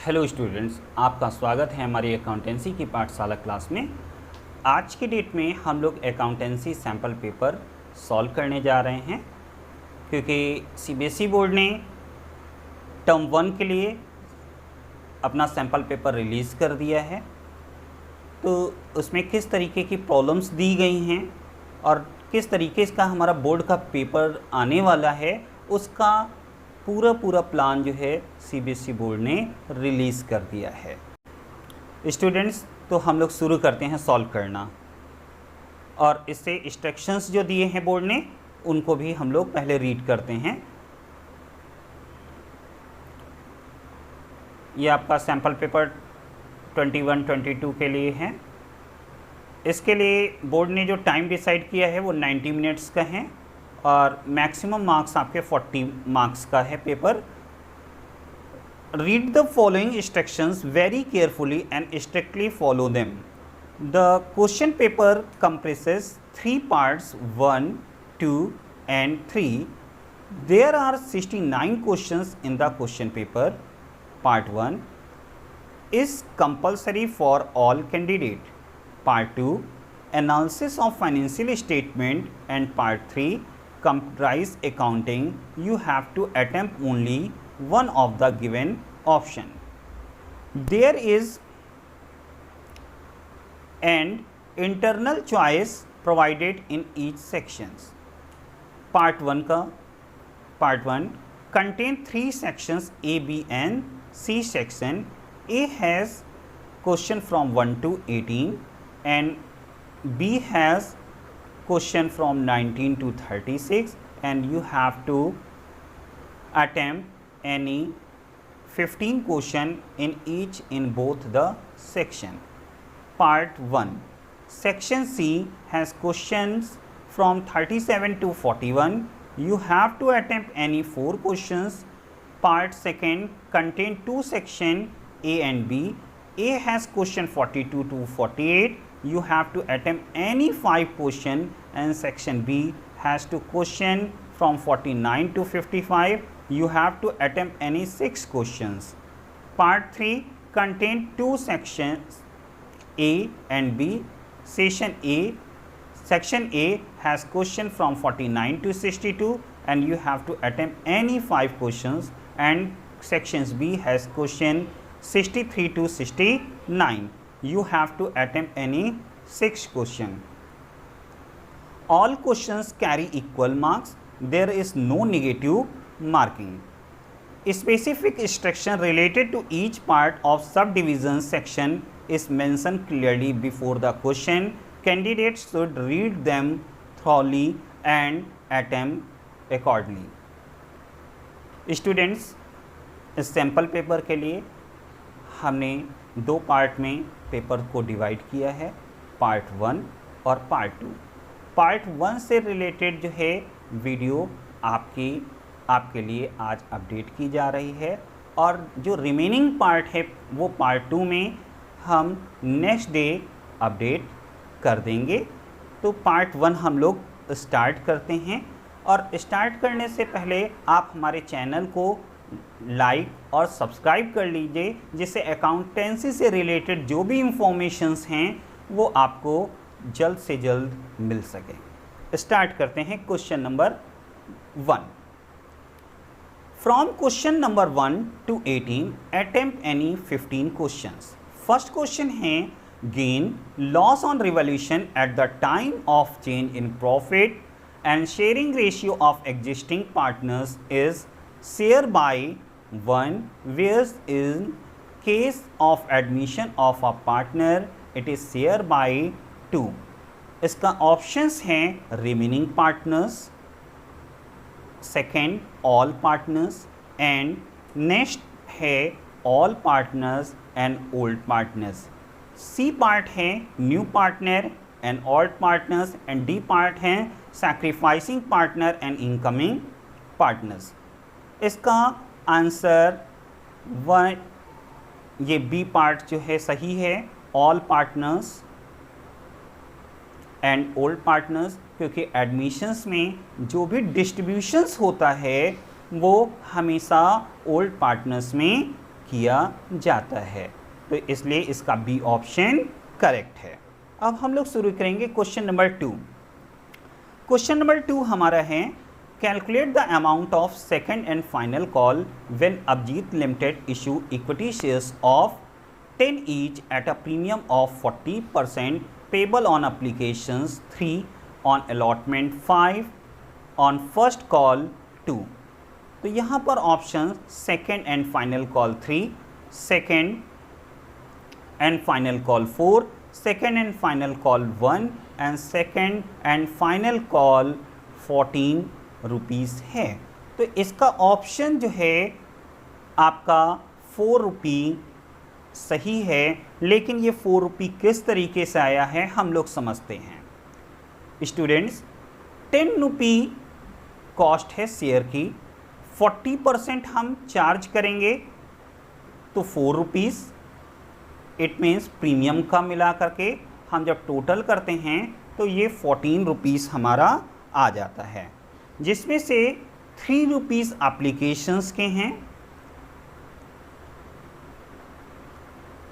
Hello students, आपका स्वागत है हमारी अकाउंटेंसी की पाठशाला क्लास में। आज की डेट में हम लोग अकाउंटेंसी सैम्पल पेपर सॉल्व करने जा रहे हैं, क्योंकि सीबीएसई बोर्ड ने टर्म 1 के लिए अपना सैम्पल पेपर रिलीज़ कर दिया है। तो उसमें किस तरीके की प्रॉब्लम्स दी गई हैं और किस तरीके का हमारा बोर्ड का पेपर आने वाला है, उसका पूरा प्लान जो है सीबीएसई बोर्ड ने रिलीज़ कर दिया है। स्टूडेंट्स, तो हम लोग शुरू करते हैं सॉल्व करना, और इससे इंस्ट्रक्शंस जो दिए हैं बोर्ड ने उनको भी हम लोग पहले रीड करते हैं। ये आपका सैम्पल पेपर 21-22 के लिए है। इसके लिए बोर्ड ने जो टाइम डिसाइड किया है वो 90 मिनट्स का है, और मैक्सिमम मार्क्स आपके 40 मार्क्स का है paper. Read the following instructions very carefully and strictly follow them. The question paper comprises 3 parts 1, 2 and 3. There are 69 questions in the question paper. Part 1 is compulsory for all candidate. Part 2 analysis of financial statement, and Part 3 comprise accounting. You have to attempt only one of the given option. There is an internal choice provided in each sections. Part 1 contain 3 sections A, B and C. Section A has question from 1 to 18 and B has question from 19 to 36, and you have to attempt any 15 question in each in both the section. Part 1 section C has questions from 37 to 41. You have to attempt any 4 questions. Part 2 contain 2 section A and B. A has question 42 to 48. You have to attempt any 5 question, and section B has to question from 49 to 55. You have to attempt any 6 questions. Part 3 contain 2 sections A and B. Section A has question from 49 to 62, and you have to attempt any 5 questions, and sections B has question 63 to 69. You have to attempt any 6 question. All questions carry equal marks. There is no negative marking. Specific instruction related to each part of subdivision section is mentioned clearly before the question. Candidates should read them thoroughly and attempt accordingly. Students, इस sample paper के लिए हमने 2 part में paper को divide किया है, part 1 और part 2। Part 1 से रिलेटेड जो है वीडियो आपके लिए आज अपडेट की जा रही है, और जो रिमेनिंग पार्ट है वो पार्ट 2 में हम नेक्स्ट डे अपडेट कर देंगे। तो पार्ट 1 हम लोग स्टार्ट करते हैं, और स्टार्ट करने से पहले आप हमारे चैनल को लाइक और सब्सक्राइब कर लीजिए, जिससे अकाउंटेंसी से रिलेटेड जो भी इंफॉर्मेशंस हैं वो आपको जल्द से जल्द मिल सके। स्टार्ट करते हैं question number 1। From question number 1 to 18 attempt any 15 questions. First question है gain loss on revaluation at the time of change in profit and sharing ratio of existing partners is share by 1, whereas in case of admission of a partner it is share by 2. इसका options हैं remaining partners, second all partners, and next है all partners and old partners. C part है new partner and old partners, and D part हैं sacrificing partner and incoming partners. इसका answer 1, ये B part जो है सही है, all partners and old partners, क्योंकि एडमिशन्स में जो भी डिस्ट्रीब्यूशंस होता है वो हमेशा ओल्ड पार्टनर्स में किया जाता है, तो इसलिए इसका बी ऑप्शन करेक्ट है। अब हम लोग शुरू करेंगे क्वेश्चन नंबर 2। क्वेश्चन नंबर 2 हमारा है, calculate the amount of second and final call when Abhijit limited issue equity shares of 10 each at a premium of 40% payable on applications 3, on allotment 5, on first call 2। तो यहाँ पर option second and final call 3, second and final call 4, second and final call 1 and second and final call 14 rupees है। तो इसका option जो है आपका 4 रुपी सही है, लेकिन ये 4 रुपी किस तरीके से आया है हम लोग समझते हैं। स्टूडेंट्स, 10 रुपी कॉस्ट है शेयर की, 40% हम चार्ज करेंगे तो 4 रुपीज़, इट मीन्स प्रीमियम का मिला करके हम जब टोटल करते हैं तो ये 14 रुपीज़ हमारा आ जाता है, जिसमें से 3 रुपीज़ एप्लीकेशंस के हैं,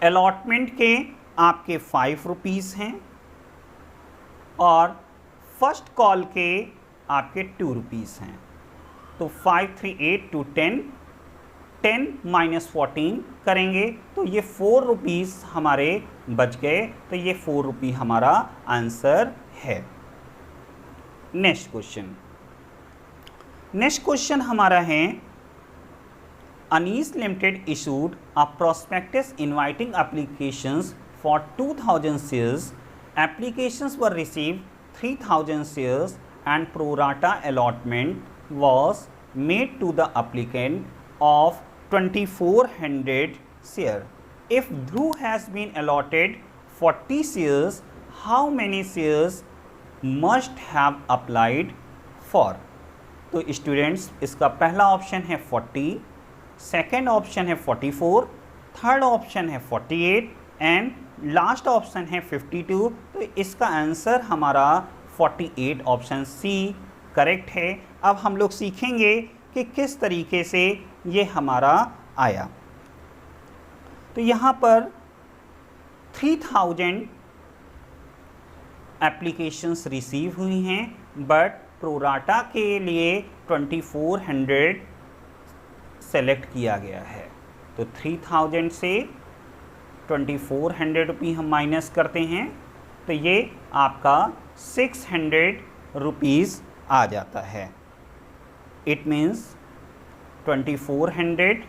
अलॉटमेंट के आपके 5 रुपीज़ हैं और फर्स्ट कॉल के आपके 2 रुपीज़ हैं। तो 5, 3, 8 to 10, 10 - 14 करेंगे तो ये 4 रुपीज़ हमारे बच गए, तो ये 4 रुपी हमारा आंसर है। नेक्स्ट क्वेश्चन हमारा है, Anish Limited issued a prospectus inviting applications for 2000 shares. Applications were received 3000 shares and pro rata allotment was made to the applicant of 2400 share. If Dhruv has been allotted 40 shares, how many shares must have applied for? तो students, इसका पहला option है 40, second option है 44, third option है 48 and last option है 52। तो इसका answer हमारा 48 ऑप्शन सी करेक्ट है। अब हम लोग सीखेंगे कि किस तरीके से ये हमारा आया। तो यहाँ पर 3000 एप्लीकेशंस रिसीव हुई हैं, बट प्रोराटा के लिए 2400 सेलेक्ट किया गया है। तो 3000 से 2400 रुपी हम माइनस करते हैं तो ये आपका 600 रुपीज़ आ जाता है। It means 2400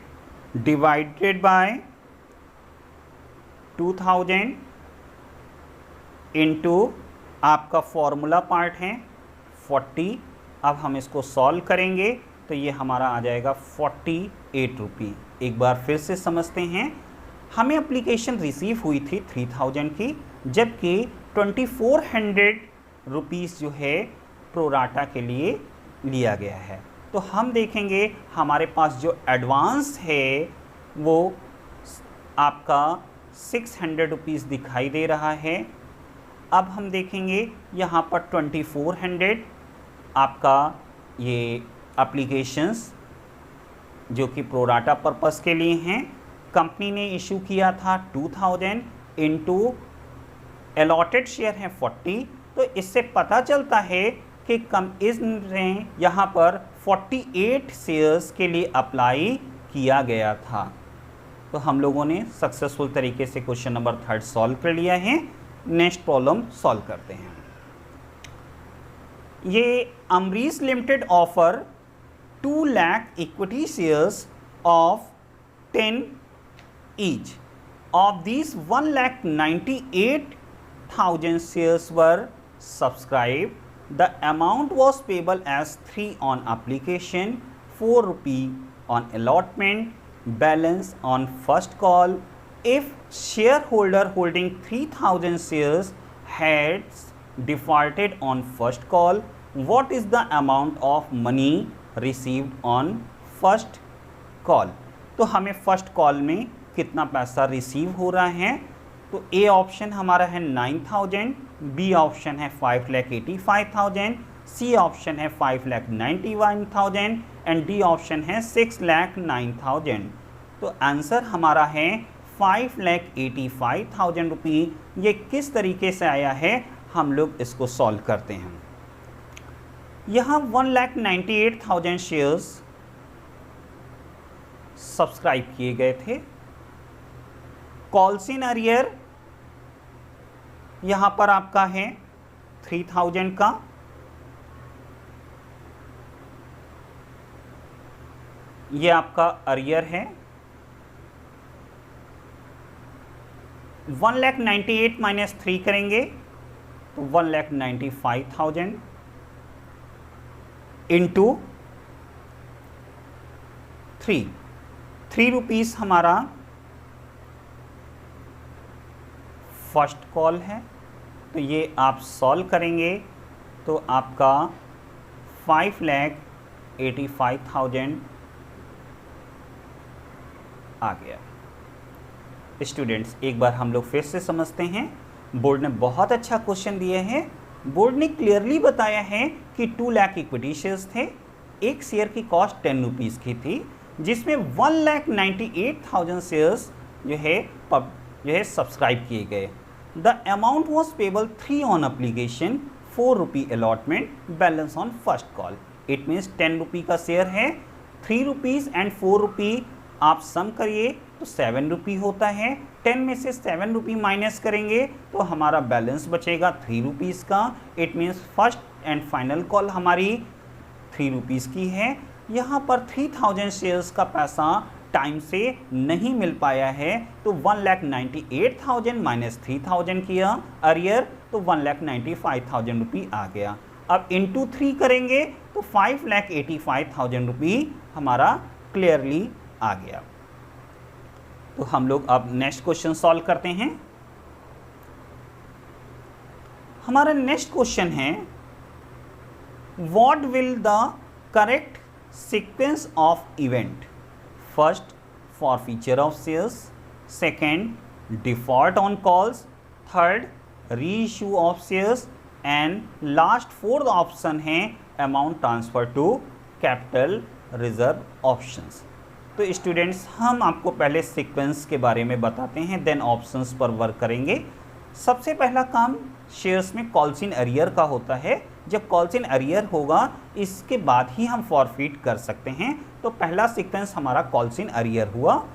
divided by 2000 into आपका फॉर्मूला पार्ट है 40। अब हम इसको सॉल्व करेंगे तो ये हमारा आ जाएगा 48 रुपी। एक बार फिर से समझते हैं, हमें एप्लीकेशन रिसीव हुई थी 3000 की, जबकि 2400 रुपीज़ जो है प्रोराटा के लिए लिया गया है। तो हम देखेंगे हमारे पास जो एडवांस है वो आपका 600 रुपीज़ दिखाई दे रहा है। अब हम देखेंगे यहाँ पर 2400 आपका ये एप्लीकेशंस जो कि प्रोराटा पर्पस के लिए हैं, कंपनी ने इशू किया था 2000 इंटू अलॉटेड शेयर है 40। तो इससे पता चलता है कि इसने यहाँ पर 48 शेयर्स के लिए अप्लाई किया गया था। तो हम लोगों ने सक्सेसफुल तरीके से क्वेश्चन नंबर 3 सॉल्व कर लिया है। नेक्स्ट प्रॉब्लम सॉल्व करते हैं। ये Amrish limited offer 2 lakh equity shares of 10 each. Of these 1,98,000 shares were subscribed. The amount was payable as 3 on application, 4 rupee on allotment, balance on first call. If shareholder holding 3000 shares has defaulted on first call, what is the amount of money received on first call? तो हमें first call में कितना पैसा receive हो रहा है, तो A option हमारा है 9000, बी ऑप्शन है 5,85,000, सी ऑप्शन है 5,91,000 एंड डी ऑप्शन है 6,09,000। तो आंसर हमारा है 5,85,000 रुपये। ये किस तरीके से आया है हम लोग इसको सॉल्व करते हैं। यहाँ 1,98,000 शेयर्स सब्सक्राइब किए गए थे। कॉल्स इन अरियर यहाँ पर आपका है 3,000 का। ये आपका अरियर है। 1,98,000 माइनस 3 करेंगे तो 1,95,000 इंटू 3 रुपीस हमारा फर्स्ट कॉल है। तो ये आप सॉल्व करेंगे तो आपका 5,85,000 आ गया। स्टूडेंट्स एक बार हम लोग फिर से समझते हैं। बोर्ड ने बहुत अच्छा क्वेश्चन दिए हैं। बोर्ड ने क्लियरली बताया है कि 2 लाख इक्विटी शेयर्स थे। एक शेयर की कॉस्ट 10 रुपीज़ की थी, जिसमें 1,98,000 शेयर्स जो है सब्सक्राइब किए गए। The amount was payable 3 on application, 4 rupee allotment, balance on first call. It means 10 रुपी का शेयर है, 3 रुपीज़ एंड 4 रुपी आप सम करिए तो 7 रुपी होता है। 10 में से 7 रुपी माइनस करेंगे तो हमारा बैलेंस बचेगा 3 रुपीज़ का। It means first and final call हमारी 3 रुपीज़ की है। यहाँ पर 3,000 शेयर्स का पैसा टाइम से नहीं मिल पाया है तो 1,98,000 माइनस 3,000 किया अरियर तो 1,95,000 रुपी आ गया। अब इंटू 3 करेंगे तो 5,85,000 रुपी हमारा क्लियरली आ गया। तो हम लोग अब नेक्स्ट क्वेश्चन सॉल्व करते हैं। हमारा नेक्स्ट क्वेश्चन है what will the correct sequence of event. First, forfeiture of shares, second, default on calls, third, reissue of shares and last fourth option है amount transfer to capital reserve options। तो students हम आपको पहले sequence के बारे में बताते हैं, देन ऑप्शंस पर वर्क करेंगे। सबसे पहला काम शेयर्स में कॉल्स इन अरियर का होता है। जब कॉल्स इन अरियर होगा इसके बाद ही हम फॉरफिट कर सकते हैं। तो पहला सीक्वेंस हमारा कॉल्स इन अरियर हुआ।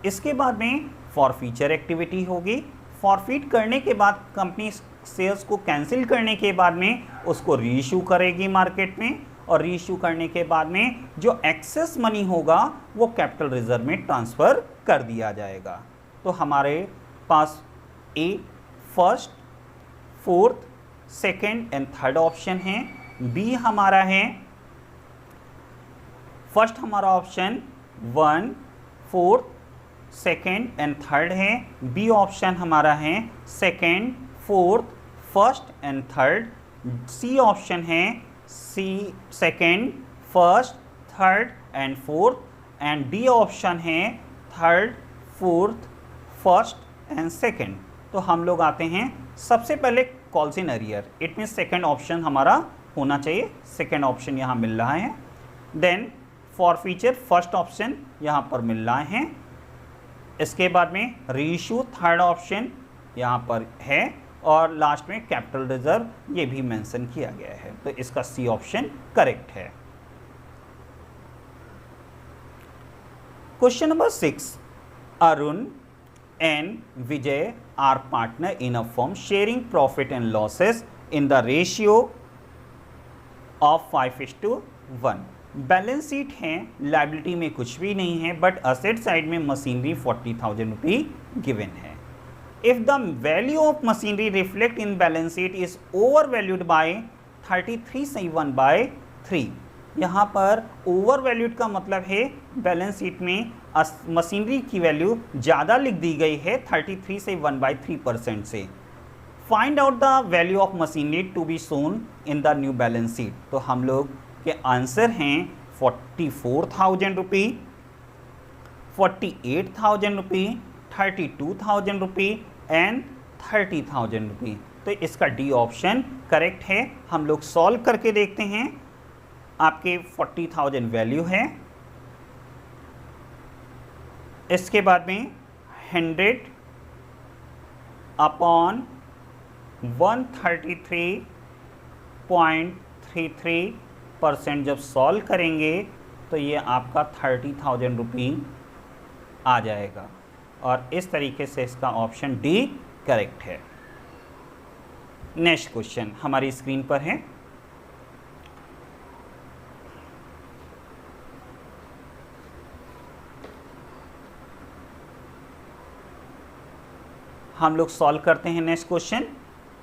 इसके बाद में फॉरफीचर एक्टिविटी होगी। फॉरफिट करने के बाद कंपनी शेयर्स को कैंसिल करने के बाद में उसको रीइश्यू करेगी मार्केट में, और रीइश्यू करने के बाद में जो एक्सेस मनी होगा वो कैपिटल रिजर्व में ट्रांसफ़र कर दिया जाएगा। तो हमारे पास A first, fourth, second and third option है। बी हमारा है फर्स्ट हमारा ऑप्शन 1, 4, सेकेंड एंड थर्ड है। बी ऑप्शन हमारा है second, fourth, first and third. C option है C second, first, third and fourth. And D option है third, fourth, first and second. तो हम लोग आते हैं सबसे पहले calls in arrear. It means second option हमारा होना चाहिए। सेकेंड ऑप्शन यहाँ मिल रहा है। देन फॉरफीचर फर्स्ट ऑप्शन यहाँ पर मिल रहा है। इसके बाद में रीइश्यू थर्ड ऑप्शन यहाँ पर है, और लास्ट में कैपिटल रिजर्व ये भी मेंशन किया गया है। तो इसका सी ऑप्शन करेक्ट है। Question number 6, Arun and Vijay are partner in a firm sharing profit and losses in the ratio of 5:1। Balance sheet है, लाइबिलिटी में कुछ भी नहीं है, बट असेट साइड में मशीनरी 40,000 रुपी गिवन है। If the value of machinery reflect in balance sheet is over valued by 33/3। यहाँ पर ओवर वैल्यूड का मतलब है बैलेंस शीट में मशीनरी की वैल्यू ज़्यादा लिख दी गई है 33/1/3% से। Find out the value of machinery to be shown in the new balance sheet. तो हम लोग के आंसर हैं 44,000 रुपी, 48,000 रुपी, 32,000 रुपी एंड 30,000 रुपी। तो इसका डी ऑप्शन करेक्ट है। हम लोग सॉल्व करके देखते हैं। आपके 40,000 वैल्यू है, इसके बाद में 100 अपॉन 133.33% जब सॉल्व करेंगे तो ये आपका 30,000 रुपी आ जाएगा, और इस तरीके से इसका ऑप्शन डी करेक्ट है। नेक्स्ट क्वेश्चन हमारी स्क्रीन पर है। हम लोग सॉल्व करते हैं next question.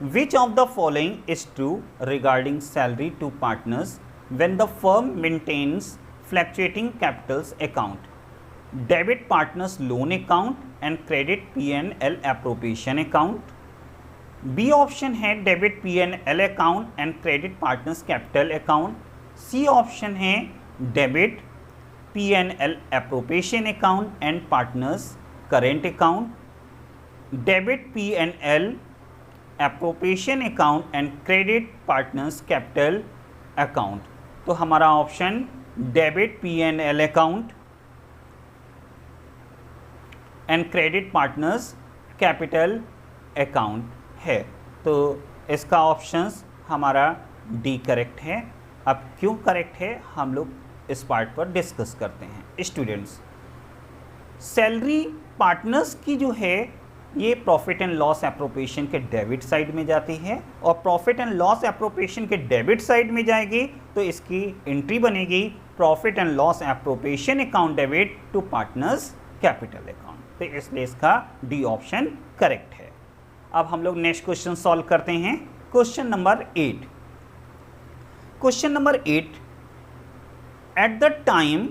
Which of the following is true regarding salary to partners when the firm maintains fluctuating capitals account? Debit partners loan account and credit P&L appropriation account. B option है debit P&L account and credit partners capital account. C option है debit P&L appropriation account and partners current account. Debit P&L appropriation account and credit partners capital account. तो हमारा option debit P&L account and credit partners capital account है। तो इसका options हमारा D correct है। अब क्यों करेक्ट है हम लोग इस पार्ट पर डिस्कस करते हैं। स्टूडेंट्स, सैलरी पार्टनर्स की जो है ये प्रॉफिट एंड लॉस एप्रोप्रिएशन के डेबिट साइड में जाती है, और प्रॉफिट एंड लॉस एप्रोप्रिएशन के डेबिट साइड में जाएगी तो इसकी एंट्री बनेगी profit and loss appropriation account debit to partners capital account. तो इसलिए इसका डी ऑप्शन करेक्ट है। अब हम लोग नेक्स्ट क्वेश्चन सॉल्व करते हैं। Question number 8। Question number 8, eight the time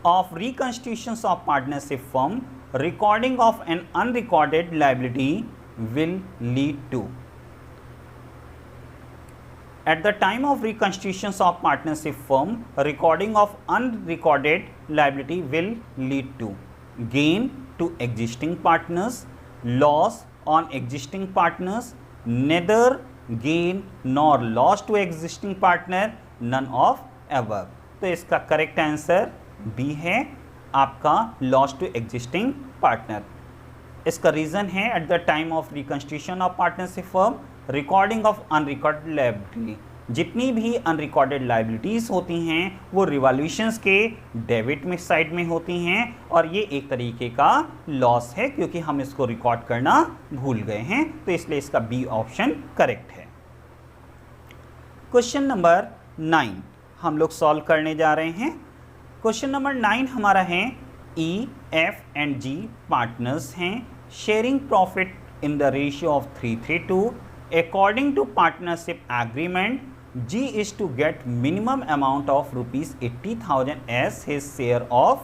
of reconstitutions of partnership firm, recording of an unrecorded liability will lead to. At the time of reconstitutions of partnership firm, recording of unrecorded liability will lead to gain to existing partners, loss on existing partners, neither gain nor loss to existing partner, none of above. तो इसका correct answer B है आपका loss to existing partner. इसका reason है eight the time of reconstitution of partnership firm, recording of unrecorded liability. जितनी भी unrecorded liabilities होती हैं वो रिवॉल्यूशंस के डेबिट में साइड में होती हैं, और ये एक तरीके का लॉस है क्योंकि हम इसको रिकॉर्ड करना भूल गए हैं। तो इसलिए इसका बी ऑप्शन करेक्ट है। क्वेश्चन नंबर 9 हम लोग सॉल्व करने जा रहे हैं। क्वेश्चन नंबर 9 हमारा है E, F and G partners हैं, sharing profit in the ratio of 3:2। According to partnership agreement, G is to get minimum amount of ₹80,000 as his share of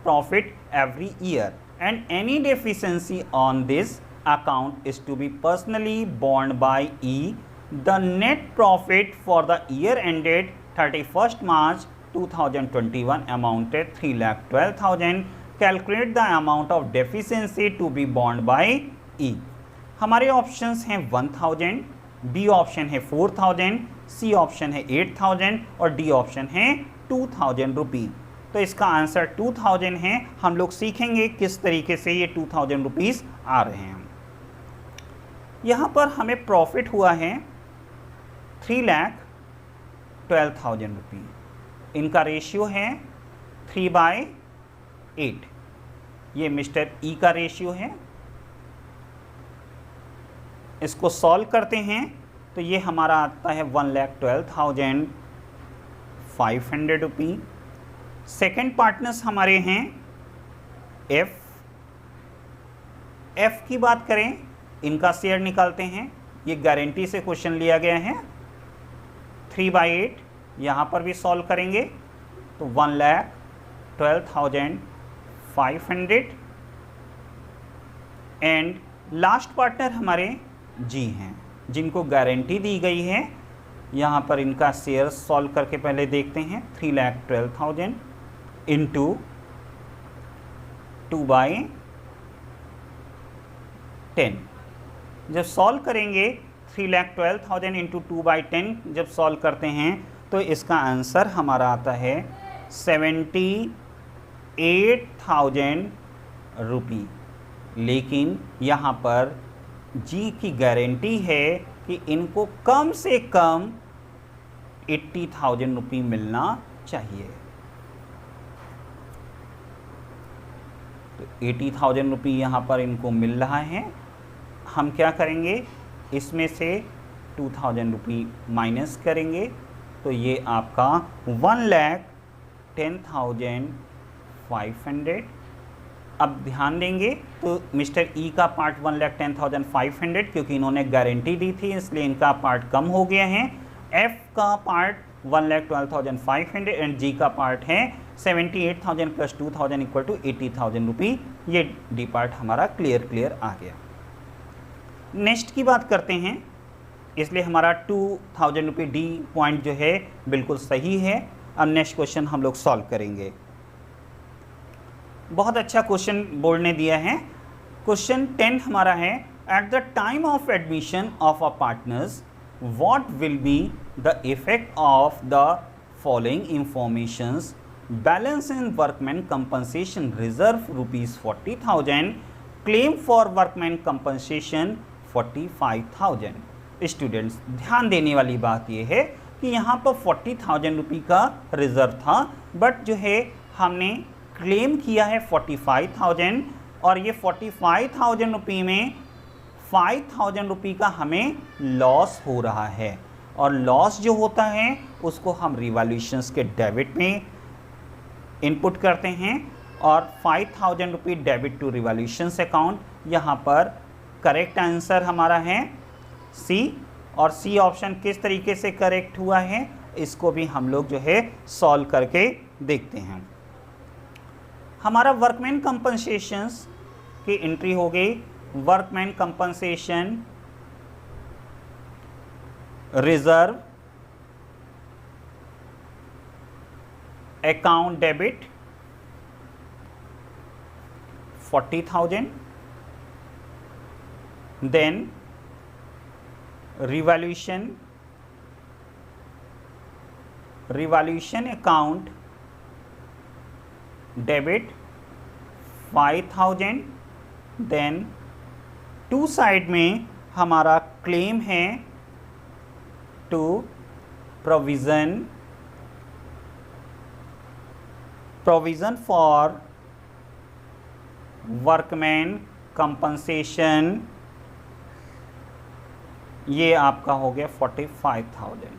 profit every year, and any deficiency on this account is to be personally borne by E. The net profit for the year ended 31st March 2021 amounted 3,12,000. Calculate the amount of deficiency to be borne by E. हमारे options हैं 1,000, B option है 4,000, सी option है 8,000 और D option है 2,000 रुपी। तो इसका answer 2,000 है। हम लोग सीखेंगे किस तरीके से ये 2,000 रुपीज़ आ रहे हैं। यहाँ पर हमें प्रॉफिट हुआ है 3,12,000 रुपी। इनका रेशियो है 3/8। ये मिस्टर ई का रेशियो है। इसको सॉल्व करते हैं तो ये हमारा आता है 1,12,500 रुपी। सेकेंड पार्टनर्स हमारे हैं एफ। एफ की बात करें, इनका शेयर निकालते हैं। ये गारंटी से क्वेश्चन लिया गया है। 3/8 यहाँ पर भी सॉल्व करेंगे तो 1,12,500 एंड लास्ट पार्टनर हमारे जी हैं जिनको गारंटी दी गई है। यहाँ पर इनका शेयर सॉल्व करके पहले देखते हैं। 3,12,000 इंटू 2/10 जब सॉल्व करेंगे 3,12,000 इंटू 2/10 जब सॉल्व करते हैं तो इसका आंसर हमारा आता है 78,000 रुपये। लेकिन यहाँ पर जी की गारंटी है कि इनको कम से कम 80,000 रुपये मिलना चाहिए। तो 80,000 रुपये यहाँ पर इनको मिल रहा है। हम क्या करेंगे, इसमें से 2,000 रुपये माइनस करेंगे तो ये आपका 1,10,500। अब ध्यान देंगे तो मिस्टर ई का पार्ट 1,10,500 क्योंकि इन्होंने गारंटी दी थी इसलिए इनका पार्ट कम हो गया है। एफ का पार्ट 1,12,500 एंड जी का पार्ट है 78,000 प्लस 2,000 इक्वल टू 80,000 रुपये। ये डी पार्ट हमारा क्लियर आ गया। नेक्स्ट की बात करते हैं, इसलिए हमारा 2,000 रुपये डी पॉइंट जो है बिल्कुल सही है। अब नेक्स्ट क्वेश्चन हम लोग सॉल्व करेंगे। बहुत अच्छा क्वेश्चन बोर्ड ने दिया है। क्वेश्चन 10 हमारा है, eight the time of admission of a partners what will be the effect of the following informations: balance in workman compensation reserve rupees 40,000, claim for workman compensation 45,000। Students ध्यान देने वाली बात यह है कि यहाँ पर 40,000 रुपये का रिजर्व था, बट जो है हमने क्लेम किया है 45,000 और ये 45,000 रुपये में 5,000 रुपये का हमें लॉस हो रहा है। और लॉस जो होता है उसको हम रिवॉल्यूशंस के डेबिट में इनपुट करते हैं और 5,000 रुपये डेबिट टू रिवॉल्यूशंस अकाउंट। यहाँ पर करेक्ट आंसर हमारा है सी। और सी ऑप्शन किस तरीके से करेक्ट हुआ है इसको भी हम लोग जो है सॉल्व करके देखते हैं। हमारा वर्कमैन कंपनसेशंस की एंट्री हो गई। Workman compensation reserve account debit 40,000, then revaluation account debit 5,000, then to side में हमारा क्लेम है to provision for workman compensation, ये आपका हो गया 45,000।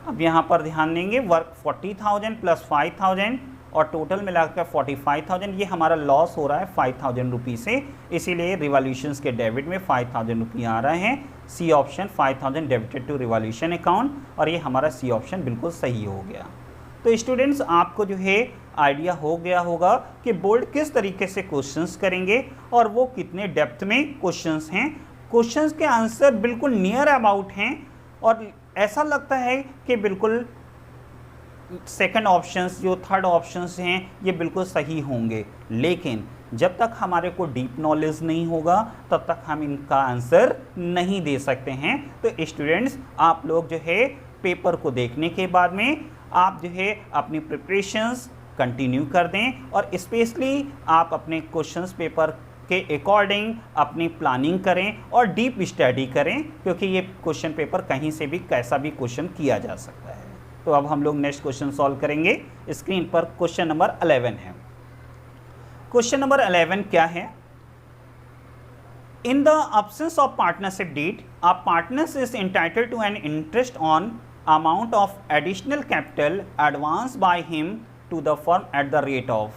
अब यहाँ पर ध्यान देंगे, वर्क 40,000 प्लस 5,000 और टोटल मिलाकर 45,000, ये हमारा लॉस हो रहा है 5,000 रुपये से, इसीलिए रिवॉल्यूशंस के डेबिट में 5,000 रुपये आ रहे हैं। C option 5,000 debited to revaluation account, और ये हमारा सी ऑप्शन बिल्कुल सही हो गया। तो स्टूडेंट्स आपको जो है आइडिया हो गया होगा कि बोर्ड किस तरीके से क्वेश्चंस करेंगे और वो कितने डेप्थ में क्वेश्चंस हैं। क्वेश्चंस के आंसर बिल्कुल नियर अबाउट हैं और ऐसा लगता है कि बिल्कुल सेकंड ऑप्शंस जो थर्ड ऑप्शंस हैं ये बिल्कुल सही होंगे, लेकिन जब तक हमारे को डीप नॉलेज नहीं होगा तब तक हम इनका आंसर नहीं दे सकते हैं। तो स्टूडेंट्स आप लोग जो है पेपर को देखने के बाद में आप जो है अपनी प्रिपरेशंस कंटिन्यू कर दें और स्पेशली आप अपने क्वेश्चंस पेपर के अकॉर्डिंग अपनी प्लानिंग करें और डीप स्टडी करें, क्योंकि ये क्वेश्चन पेपर कहीं से भी कैसा भी क्वेश्चन किया जा सकता है। तो अब हम लोग नेक्स्ट क्वेश्चन सॉल्व करेंगे। स्क्रीन पर क्वेश्चन नंबर 11 है। क्वेश्चन नंबर 11 क्या है? In the absence of partnership deed, a partner is entitled to an interest on amount of additional capital advanced by him to the firm at the rate of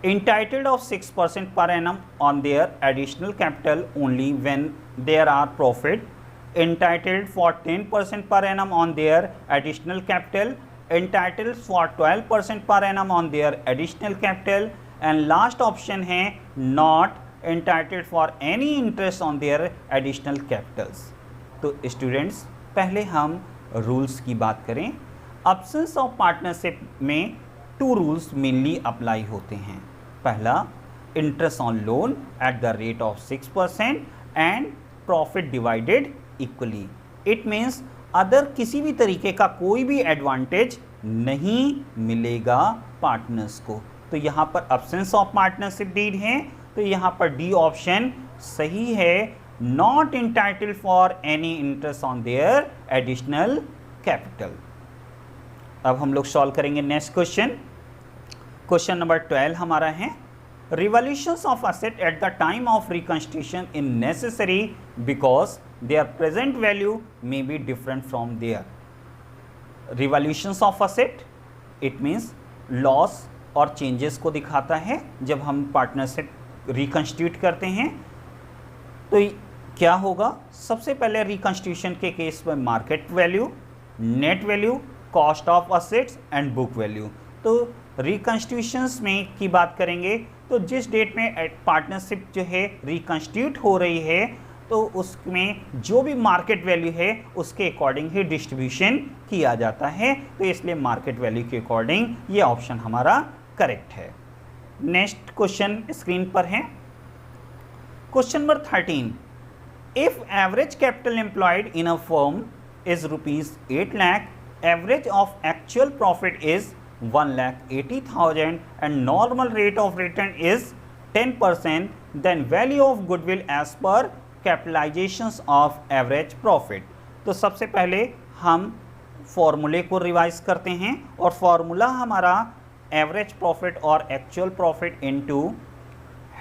entitled of 6% per annum on their additional capital only when there are profit, entitled for 10% per annum on their additional capital, entitled for 12% per annum on their additional capital, and last option है not entitled for any interest on their additional capitals। तो students पहले हम rules की बात करें। Absence of partnership में 2 rules mainly apply होते हैं। पहला, interest on loan at the rate of 6% and profit divided equally. It means other किसी भी तरीके का कोई भी एडवांटेज नहीं मिलेगा पार्टनर्स को। तो यहाँ पर अब्सेंस ऑफ पार्टनरशिप डीड है, तो यहाँ पर डी ऑप्शन सही है, not entitled for any interest on their additional capital. अब हम लोग सॉल्व करेंगे नेक्स्ट क्वेश्चन। क्वेश्चन नंबर 12 हमारा है, revaluations of asset at the time of reconstruction in necessary because their present value may be different from there. Revaluations of asset it means loss और changes को दिखाता है जब हम partnership रिकंस्टिट्यूट करते हैं। तो क्या होगा, सबसे पहले रिकंस्टिट्यूशन के केस में market value, net value, cost of assets and book value. तो रिकंस्टिट्यूशंस में की बात करेंगे तो जिस डेट में पार्टनरशिप जो है रिकंस्टिट्यूट हो रही है तो उसमें जो भी मार्केट वैल्यू है उसके अकॉर्डिंग ही डिस्ट्रीब्यूशन किया जाता है, तो इसलिए मार्केट वैल्यू के अकॉर्डिंग ये ऑप्शन हमारा करेक्ट है। नेक्स्ट क्वेश्चन स्क्रीन पर है, question number 13, if average capital employed in a firm is ₹8 lakh, average of actual profit is 1,80,000 and normal rate of return is 10%, then value of goodwill as per capitalizations of average profit। तो सबसे पहले हम फॉर्मूले को revise करते हैं और formula हमारा एवरेज प्रॉफिट और actual profit into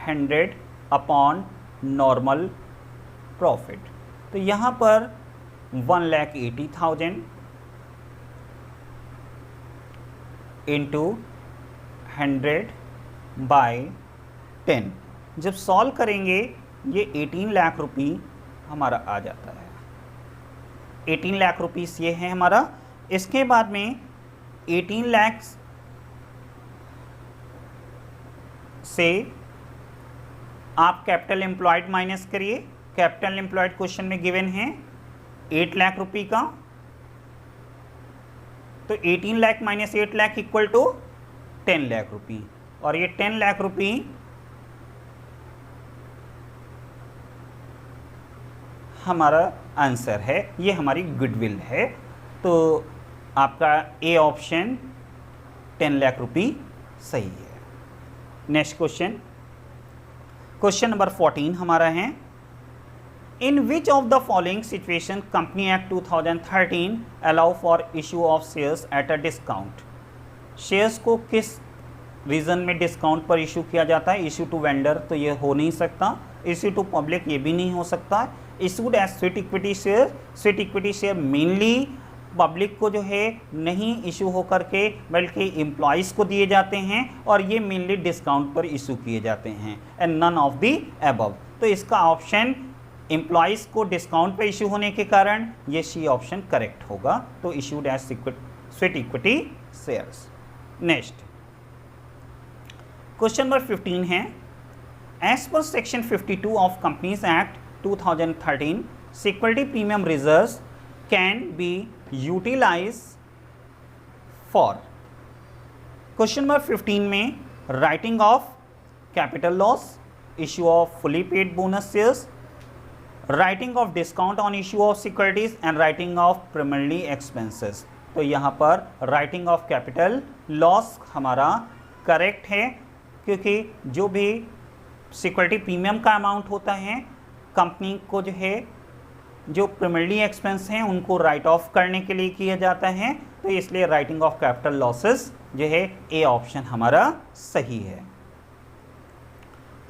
100 upon normal profit. तो यहाँ पर 1,80,000 इंटू 100 बाय 10, जब सॉल्व करेंगे ये 18 लाख रुपये हमारा आ जाता है। 18 लाख रुपीस ये है हमारा। इसके बाद में 18 लाख से आप कैपिटल एम्प्लॉयड माइनस करिए। कैपिटल एम्प्लॉयड क्वेश्चन में गिवन है 8 लाख रुपये का, तो 18 lakh minus 8 lakh equal to 10 lakh रुपये, और ये 10 लाख रुपये हमारा आंसर है, ये हमारी गुडविल है। तो आपका ए ऑप्शन 10 लाख रुपये सही है। नेक्स्ट क्वेश्चन, क्वेश्चन नंबर 14 हमारा है, in which of the following situation company act 2013 allow for issue of shares at a discount. Shares को किस रीज़न में डिस्काउंट पर इशू किया जाता है? इशू टू वेंडर तो ये हो नहीं सकता, इशू टू पब्लिक ये भी नहीं हो सकता, issued as sweet equity share. Sweet equity share mainly public को जो है नहीं इशू होकर के बल्कि एम्प्लॉयज़ को दिए जाते हैं, और ये मेनली डिस्काउंट पर इशू किए जाते हैं, and none of the above. तो इसका ऑप्शन एम्प्लॉयज़ को डिस्काउंट पर इशू होने के कारण ये सी ऑप्शन करेक्ट होगा। तो issued as sweet equity shares. Next question number 15 है, as per section 52 of companies act 2013 security premium reserves can be utilise for. Question number 15 में writing off capital loss, issue of fully paid bonus shares, writing off discount on issue of securities and writing of primary expenses. तो यहाँ पर writing off capital loss हमारा correct है, क्योंकि जो भी security premium का अमाउंट होता है कंपनी को जो है जो प्राइमरी एक्सपेंस हैं उनको राइट ऑफ करने के लिए किया जाता है, तो इसलिए राइटिंग ऑफ कैपिटल लॉसेस जो है ए ऑप्शन हमारा सही है।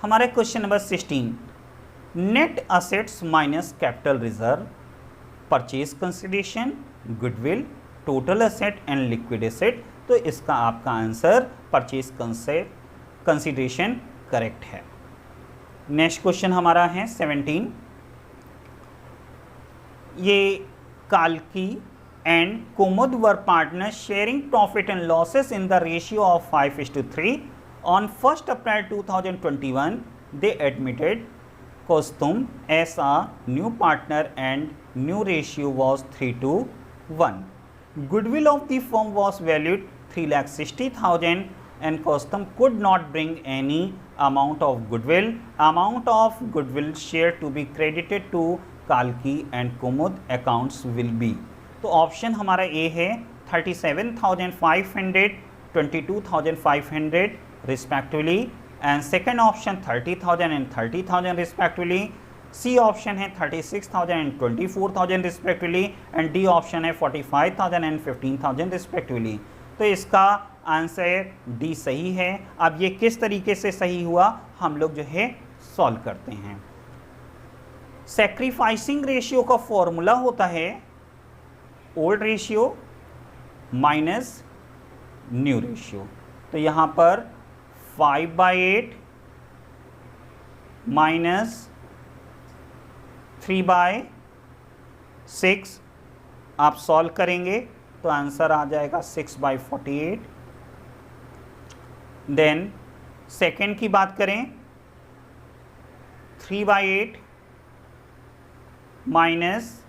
हमारे question number 16, net assets minus capital reserve, purchase consideration, goodwill, total asset and liquid asset. तो इसका आपका आंसर परचेज कंसिडरेशन करेक्ट है। नेक्स्ट क्वेश्चन हमारा है 17, ये काल्की and Kumud were partners sharing profit and losses in the ratio of 5:3 on 1 April 2021 they admitted Kostum as a new partner and new ratio was 3:1. Goodwill of the firm was valued 3,60,000 and Kostam could not bring any amount of goodwill. Amount of goodwill share to be credited to Kalki and Kumud accounts will be. तो option हमारा ए है 37,500, 22,500 respectively, and second option 30,000 and 30,000 respectively. C option है 36,000 and 24,000 respectively, and D option है 45,000 and 15,000 respectively. तो इसका answer D सही है। अब ये किस तरीके से सही हुआ हम लोग जो है सॉल्व करते हैं। सैक्रिफाइसिंग रेशियो का फॉर्मूला होता है old ratio minus new ratio. तो यहाँ पर 5/8 माइनस 3/6 आप सॉल्व करेंगे तो आंसर आ जाएगा 6/48। देन सेकेंड की बात करें 3/8 माइनस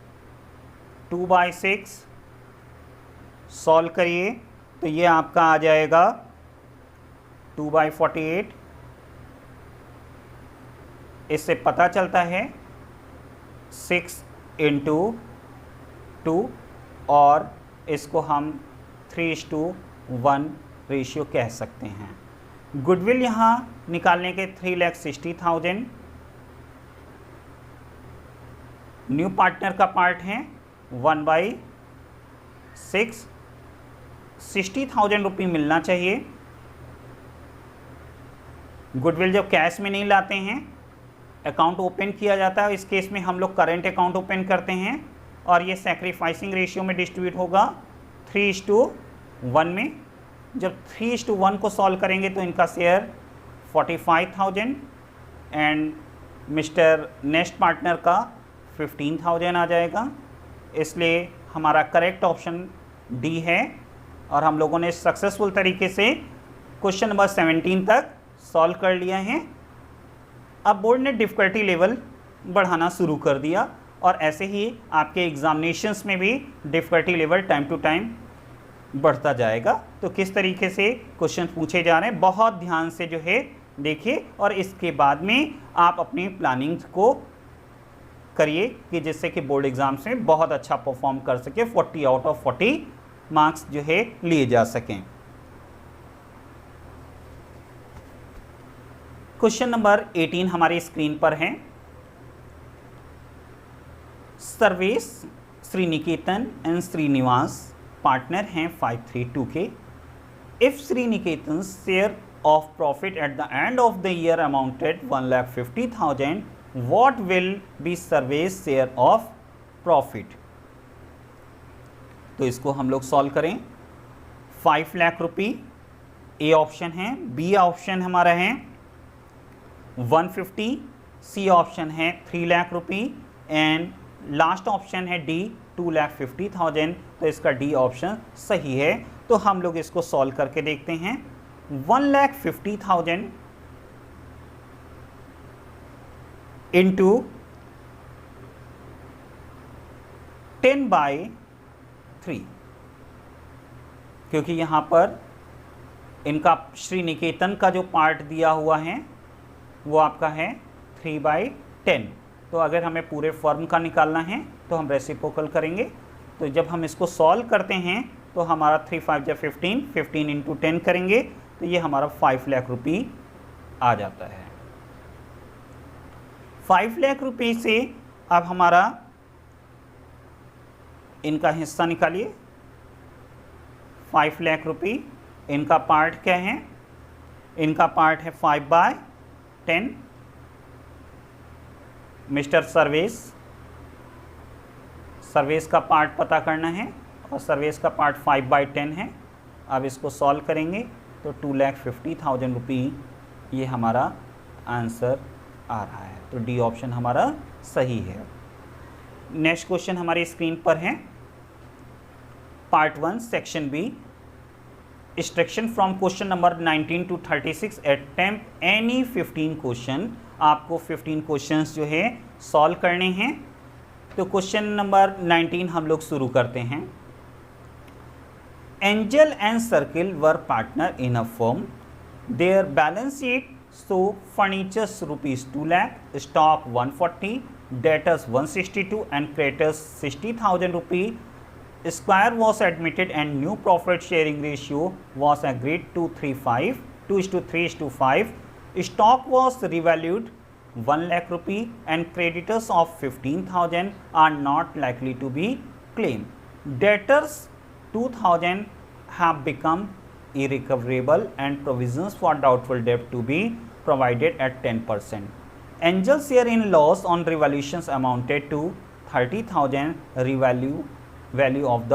2/6 सॉल्व करिए तो ये आपका आ जाएगा 2/48। इससे पता चलता है 6 × 2 और इसको हम 3:1 रेशियो कह सकते हैं। गुडविल यहाँ निकालने के 3,60,000, न्यू पार्टनर का पार्ट है 1/6, 60,000 रुपये मिलना चाहिए। गुडविल जब कैश में नहीं लाते हैं अकाउंट ओपन किया जाता है, इस केस में हम लोग करेंट अकाउंट ओपन करते हैं और ये सैक्रिफाइसिंग रेशियो में डिस्ट्रीब्यूट होगा 3:1 में। जब 3:1 को सॉल्व करेंगे तो इनका share 45,000 and mister next partner का 15,000 आ जाएगा। इसलिए हमारा करेक्ट ऑप्शन डी है और हम लोगों ने सक्सेसफुल तरीके से क्वेश्चन नंबर 17 तक सॉल्व कर लिया है। अब बोर्ड ने डिफ़िकल्टी लेवल बढ़ाना शुरू कर दिया और ऐसे ही आपके एग्जामिनेशंस में भी difficulty level time to time बढ़ता जाएगा। तो किस तरीके से क्वेश्चन पूछे जा रहे हैं बहुत ध्यान से जो है देखिए और इसके बाद में आप अपनी प्लानिंग को करिए कि जिससे कि बोर्ड एग्जाम्स में बहुत अच्छा परफॉर्म कर सके, 40 आउट ऑफ 40 मार्क्स जो है लिए जा सकें। क्वेश्चन नंबर 18 हमारी स्क्रीन पर है। सर्वेश, श्रीनिकेतन एंड श्रीनिवास पार्टनर हैं 532 के। If Shriniketan share of profit at the end of the year amounted 1,50,000, what will be Sarvesh share of profit. तो इसको हम लोग सॉल्व करें। 5 लाख रुपये ए ऑप्शन है, बी ऑप्शन हमारा है 150, सी ऑप्शन है 3 लाख रुपये एंड लास्ट ऑप्शन है डी 2,50,000। तो इसका डी ऑप्शन सही है। तो हम लोग इसको सॉल्व करके देखते हैं। 1,50,000 इंटू 10/3, क्योंकि यहाँ पर इनका श्रीनिकेतन का जो पार्ट दिया हुआ है वो आपका है 3/10। तो अगर हमें पूरे फर्म का निकालना है तो हम रेसिप्रोकल करेंगे। तो जब हम इसको सॉल्व करते हैं तो हमारा 3 × 5 = 15, 15 × 10 करेंगे तो ये हमारा 5 लाख रुपये आ जाता है। 5 लाख रुपये से अब हमारा इनका हिस्सा निकालिए। 5 लाख रुपये इनका पार्ट क्या है, इनका पार्ट है 5/10। मिस्टर सर्वेश का पार्ट पता करना है और सर्वेश का पार्ट 5/10 है। अब इसको सॉल्व करेंगे तो 2,50,000 रुपये ये हमारा आंसर आ रहा है। तो डी ऑप्शन हमारा सही है। नेक्स्ट क्वेश्चन हमारी स्क्रीन पर है। Part 1 section B, instruction from question number 19 to 36 attempt any 15 question. आपको 15 क्वेश्चंस जो है सॉल्व करने हैं। तो क्वेश्चन नंबर 19 हम लोग शुरू करते हैं। Angel and circle were partner in a firm their balance sheet so furnitures rupees 2 lakh, stock 140, debtors 162 and creditors 60,000 rupee. Square was admitted and new profit sharing ratio was agreed to 2:3:5. Stock was revalued 1 lakh rupee and creditors of 15,000 are not likely to be claimed. Debtors 2,000 have become irrecoverable and provisions for doubtful debt to be provided at 10%. Angel's share in loss on revaluations amounted to 30,000 value of the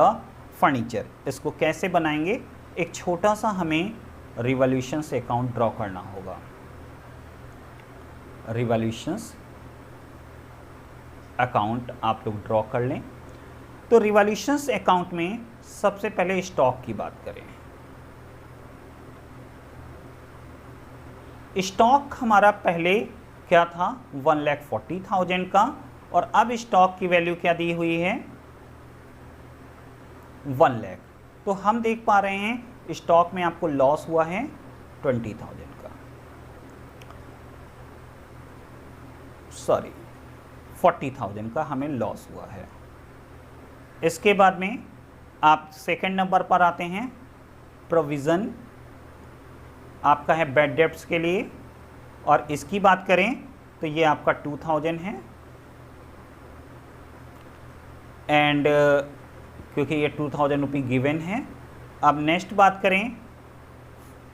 furniture. इसको कैसे बनाएंगे? एक छोटा सा हमें revolutions account draw करना होगा. Revolutions account आप लोग ड्रॉ कर लें. तो रिवॉल्यूशंस अकाउंट में सबसे पहले स्टॉक की बात करें. स्टॉक हमारा पहले क्या था? 1,40,000 का, और अब स्टॉक की वैल्यू क्या दी हुई है? 1 लाख. तो हम देख पा रहे हैं स्टॉक में आपको लॉस हुआ है 20,000 का, सॉरी 40,000 का हमें लॉस हुआ है. इसके बाद में आप सेकंड नंबर पर आते हैं. प्रोविज़न आपका है बैड डेब्ट्स के लिए, और इसकी बात करें तो ये आपका 2,000 है. एंड क्योंकि ये 2,000 रुपी गिवन है. अब नेक्स्ट बात करें,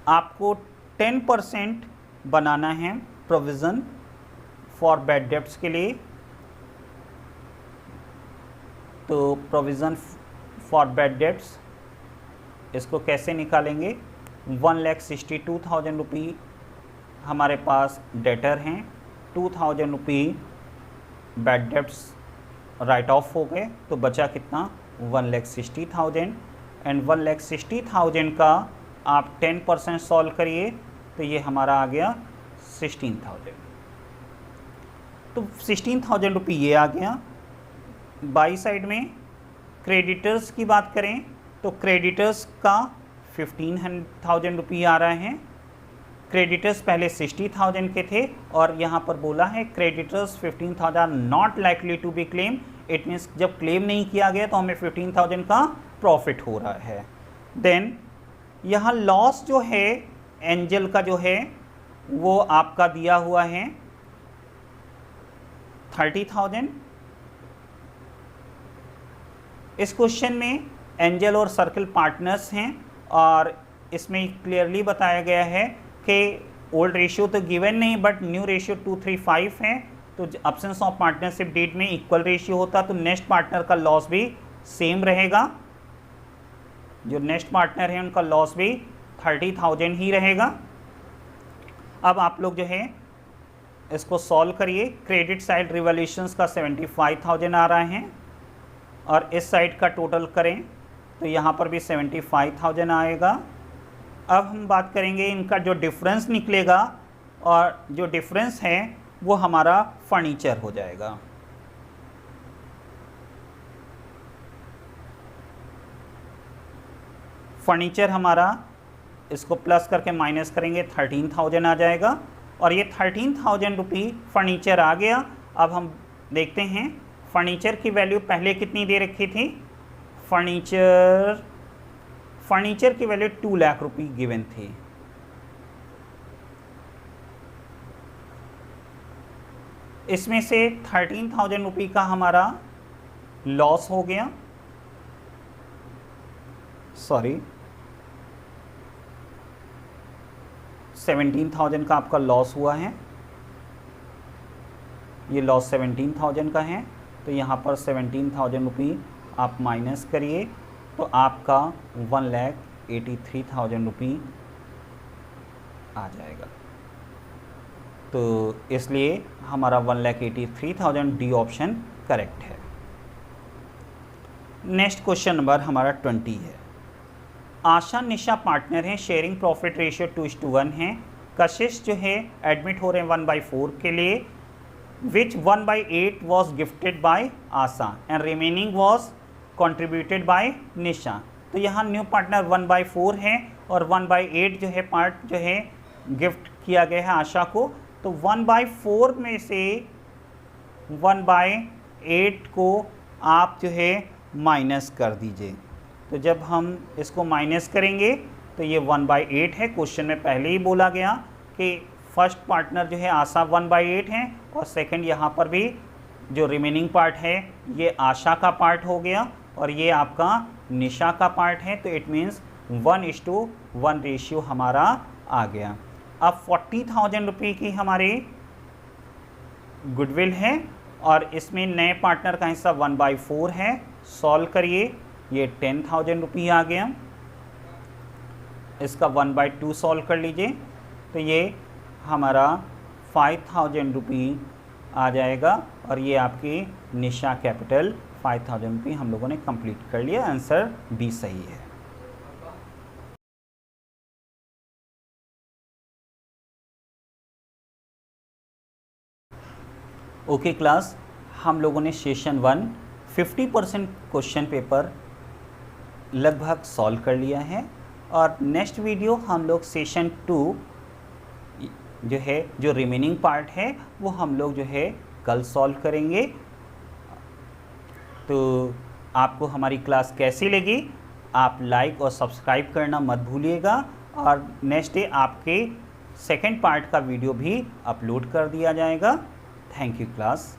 आपको 10% बनाना है प्रोविज़न फॉर बैड डेब्ट्स के लिए. तो प्रोविज़न फॉर बैड डेब्ट्स इसको कैसे निकालेंगे? 1,62,000 रुपी हमारे पास डेटर हैं, 2,000 रुपी बैड डेब्ट्स राइट ऑफ हो गए, तो बचा कितना? 1,60,000. एंड 1,60,000 का आप 10% सॉल्व करिए तो ये हमारा आ गया 16,000. तो 16,000 रुपये ये आ गया. बाई साइड में क्रेडिटर्स की बात करें तो क्रेडिटर्स का 15,000 रुपये आ रहे हैं. क्रेडिटर्स पहले 60,000 के थे, और यहाँ पर बोला है creditors 15,000 not likely to be claim. It means जब क्लेम नहीं किया गया तो हमें 15,000 का प्रॉफिट हो रहा है. देन यहाँ लॉस जो है एंजल का जो है वो आपका दिया हुआ है 30,000. इस क्वेश्चन में एंजल और सर्कल पार्टनर्स हैं, और इसमें क्लियरली बताया गया है कि ओल्ड रेशियो तो गिवन नहीं, बट न्यू रेशियो 2:3:5 है. तो एब्सेंस ऑफ पार्टनरशिप डीड में इक्वल रेशियो होता, तो नेक्स्ट पार्टनर का लॉस भी सेम रहेगा. जो नेक्स्ट पार्टनर है उनका लॉस भी 30,000 ही रहेगा. अब आप लोग जो है इसको सॉल्व करिए. क्रेडिट साइड रिवॉल्यूशंस का 75,000 आ रहे हैं, और इस साइड का टोटल करें तो यहाँ पर भी 75,000 आएगा. अब हम बात करेंगे इनका जो डिफरेंस निकलेगा, और जो डिफरेंस है वो हमारा फर्नीचर हो जाएगा. फर्नीचर हमारा, इसको प्लस करके माइनस करेंगे 13,000 आ जाएगा, और ये 13,000 रुपये फर्नीचर आ गया. अब हम देखते हैं फर्नीचर की वैल्यू पहले कितनी दे रखी थी. फर्नीचर की वैल्यू 2 लाख रुपये गिवन थी. इसमें से 13,000 रुपये का हमारा लॉस हो गया, सॉरी 17,000 का आपका लॉस हुआ है. ये लॉस 17,000 का है, तो यहाँ पर 17,000 रुपये आप माइनस करिए तो आपका 1,83,000 रुपये आ जाएगा. तो इसलिए हमारा 1,83,000 डी ऑप्शन करेक्ट है. नेक्स्ट क्वेश्चन नंबर हमारा 20 है. आशा निशा पार्टनर हैं, शेयरिंग प्रॉफिट रेशियो 2:1 है. कशिश जो है एडमिट हो रहे हैं 1/4 के लिए, which 1/8 was gifted by Asha and remaining was contributed by Nisha. तो यहाँ न्यू पार्टनर 1/4 है, और 1/8 जो है पार्ट जो है गिफ्ट किया गया है आशा को, तो 1/4 में से 1/8 को आप जो है माइनस कर दीजिए। तो जब हम इसको माइनस करेंगे तो ये 1/8 है। क्वेश्चन में पहले ही बोला गया कि फर्स्ट पार्टनर जो है आशा 1/8 है, और सेकंड यहाँ पर भी जो रिमेनिंग पार्ट है ये आशा का पार्ट हो गया और ये आपका निशा का पार्ट है। तो इट मीन्स 1:1 रेशियो हमारा आ गया। अब 40,000 रुपये की हमारे गुडविल है और इसमें नए पार्टनर का हिस्सा 1/4 है। सॉल्व करिए, ये 10,000 रुपये आ गया। इसका 1/2 सॉल्व कर लीजिए तो ये हमारा 5,000 रुपये आ जाएगा और ये आपकी निशा कैपिटल 5,000 रुपये हम लोगों ने कंप्लीट कर लिया। आंसर बी सही है। ओके क्लास, हम लोगों ने सेशन 1 50% क्वेश्चन पेपर लगभग सॉल्व कर लिया है और नेक्स्ट वीडियो हम लोग सेशन 2 जो है जो रिमेनिंग पार्ट है वो हम लोग जो है कल सॉल्व करेंगे। तो आपको हमारी क्लास कैसी लगी, आप लाइक और सब्सक्राइब करना मत भूलिएगा और नेक्स्ट डे आपके सेकंड पार्ट का वीडियो भी अपलोड कर दिया जाएगा। Thank you class.